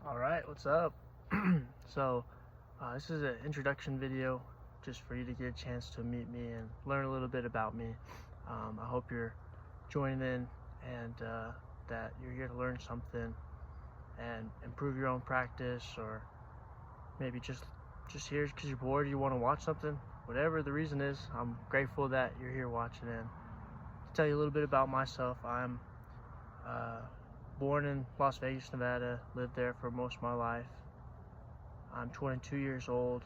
Alright, what's up? So, this is an introduction video just for you to get a chance to meet me and learn a little bit about me. I hope you're joining in and that you're here to learn something and improve your own practice, or maybe just here because you're bored, you want to watch something. Whatever the reason is, I'm grateful that you're here watching. And to tell you a little bit about myself, I'm born in Las Vegas, Nevada, lived there for most of my life. I'm 22 years old.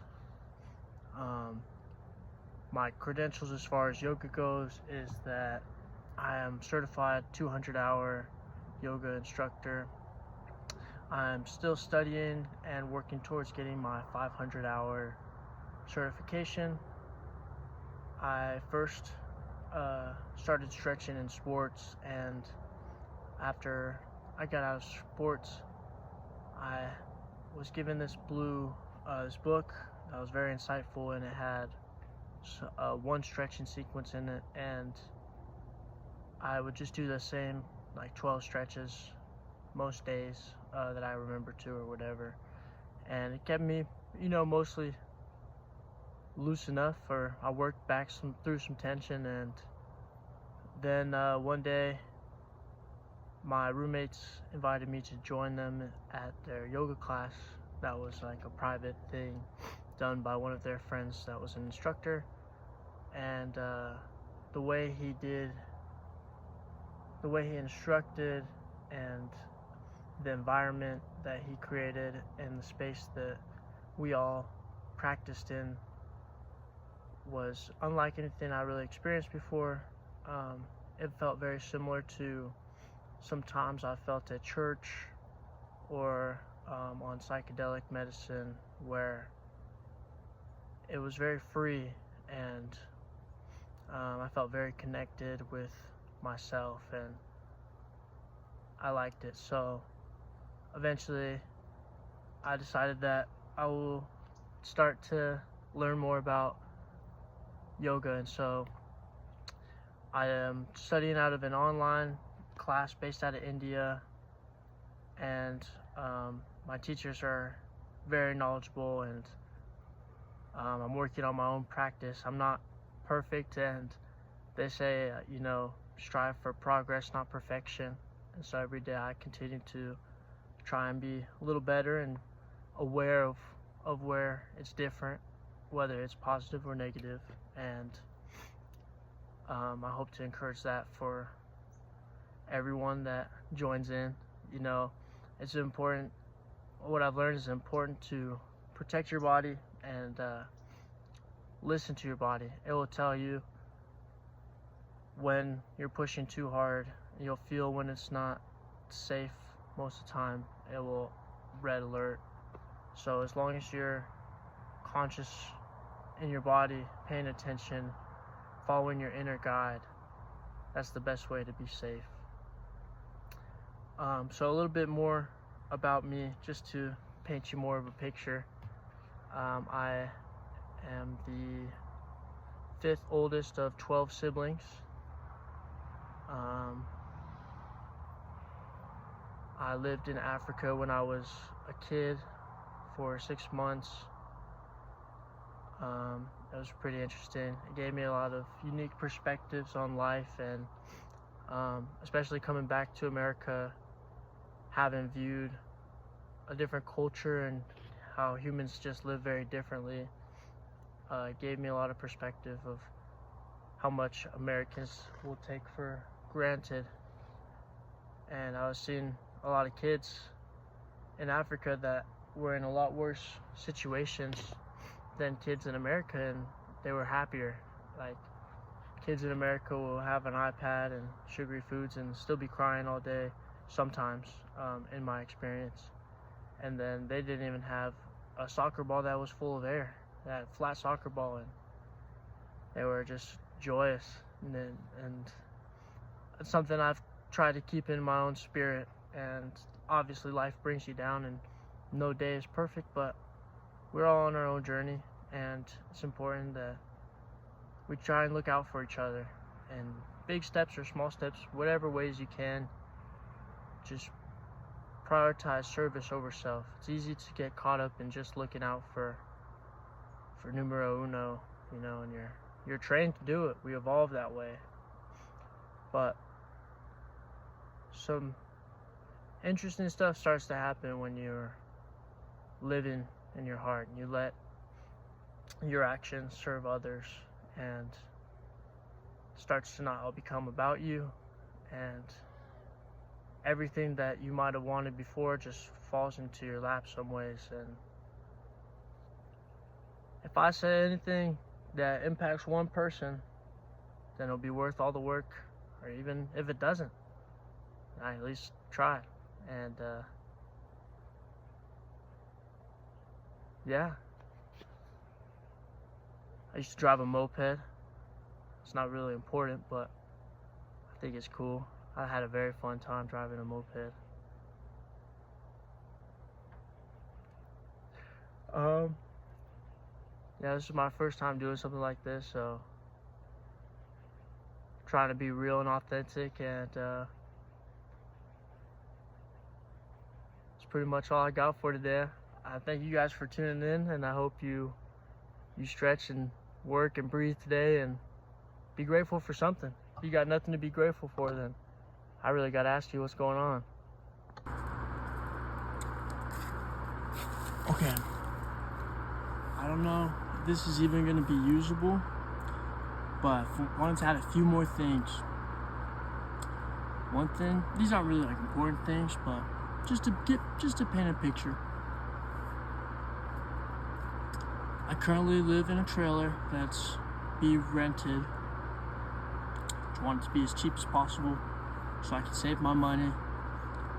My credentials as far as yoga goes is that I am certified 200-hour yoga instructor. I'm still studying and working towards getting my 500-hour certification. I first started stretching in sports, and after I got out of sports, I was given this book that was very insightful, and it had one stretching sequence in it, and I would just do the same like 12 stretches most days that I remember to, or whatever, and it kept me, mostly loose enough, or I worked back through some tension. And then one day my roommates invited me to join them at their yoga class. That was like a private thing done by one of their friends that was an instructor. And the way he instructed, and the environment that he created, and the space that we all practiced in was unlike anything I really experienced before. It felt very similar to sometimes I felt at church or on psychedelic medicine, where it was very free, and I felt very connected with myself, and I liked it. So eventually I decided that I will start to learn more about yoga, and so I am studying out of an online class based out of India, and my teachers are very knowledgeable, and I'm working on my own practice. I'm not perfect, and they say strive for progress, not perfection. And so every day I continue to try and be a little better and aware of where it's different, whether it's positive or negative. And I hope to encourage that for everyone that joins in. It's important. What I've learned is important to protect your body and listen to your body. It will tell you when you're pushing too hard. You'll feel when it's not safe most of the time. It will red alert. So as long as you're conscious in your body, paying attention, following your inner guide, that's the best way to be safe. So a little bit more about me, just to paint you more of a picture. I am the 5th oldest of 12 siblings. I lived in Africa when I was a kid for 6 months. It was pretty interesting. It gave me a lot of unique perspectives on life, and especially coming back to America, having viewed a different culture and how humans just live very differently. It gave me a lot of perspective of how much Americans will take for granted. And I was seeing a lot of kids in Africa that were in a lot worse situations than kids in America, and they were happier. Like, kids in America will have an iPad and sugary foods and still be crying all day sometimes, in my experience. And then they didn't even have a soccer ball that was full of air, that flat soccer ball, and they were just joyous. And it's something I've tried to keep in my own spirit. And obviously life brings you down, and no day is perfect, but we're all on our own journey, and it's important that we try and look out for each other, and big steps or small steps, whatever ways you can, just prioritize service over self. It's easy to get caught up in just looking out for numero uno, and you're trained to do it. We evolve that way. But some interesting stuff starts to happen when you're living in your heart and you let your actions serve others, and starts to not all become about you, and everything that you might have wanted before just falls into your lap some ways. And if I say anything that impacts one person, then it'll be worth all the work. Or even if it doesn't, I at least try. And yeah, I used to drive a moped. It's not really important, but I think it's cool. I had a very fun time driving a moped. Yeah, this is my first time doing something like this, so trying to be real and authentic, and that's pretty much all I got for today. I thank you guys for tuning in, and I hope you stretch and work and breathe today and be grateful for something. If you got nothing to be grateful for, then I really got to ask you what's going on. Okay. I don't know if this is even going to be usable, but I wanted to add a few more things. One thing, these aren't really like important things, but just to paint a picture. I currently live in a trailer that's being rented. I want it to be as cheap as possible so I can save my money.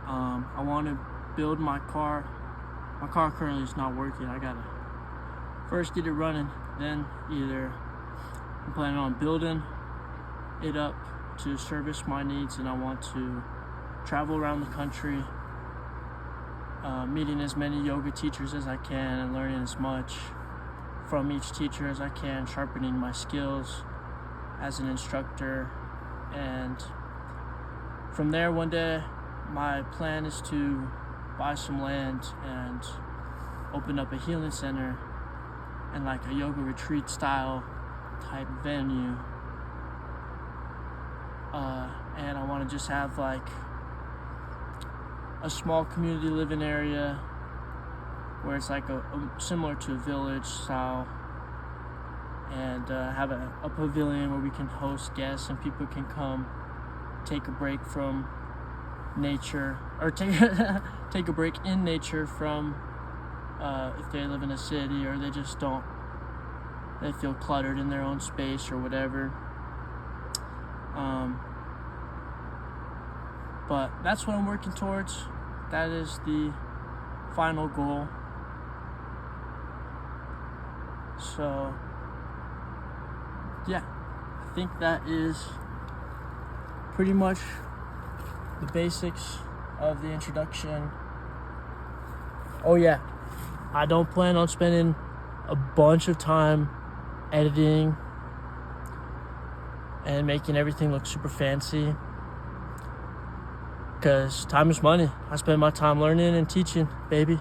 I want to build my car. My car currently is not working. I gotta first get it running, then either I'm planning on building it up to service my needs, and I want to travel around the country, meeting as many yoga teachers as I can and learning as much from each teacher as I can, sharpening my skills as an instructor. And from there, one day my plan is to buy some land and open up a healing center and like a yoga retreat style type venue. And I want to just have like a small community living area where it's like a similar to a village style, and have a pavilion where we can host guests and people can come take a break from nature, or take a break in nature from if they live in a city or they feel cluttered in their own space or whatever. But that's what I'm working towards. That is the final goal. So yeah, I think that is pretty much the basics of the introduction. Oh yeah, I don't plan on spending a bunch of time editing and making everything look super fancy, because time is money. I spend my time learning and teaching, baby.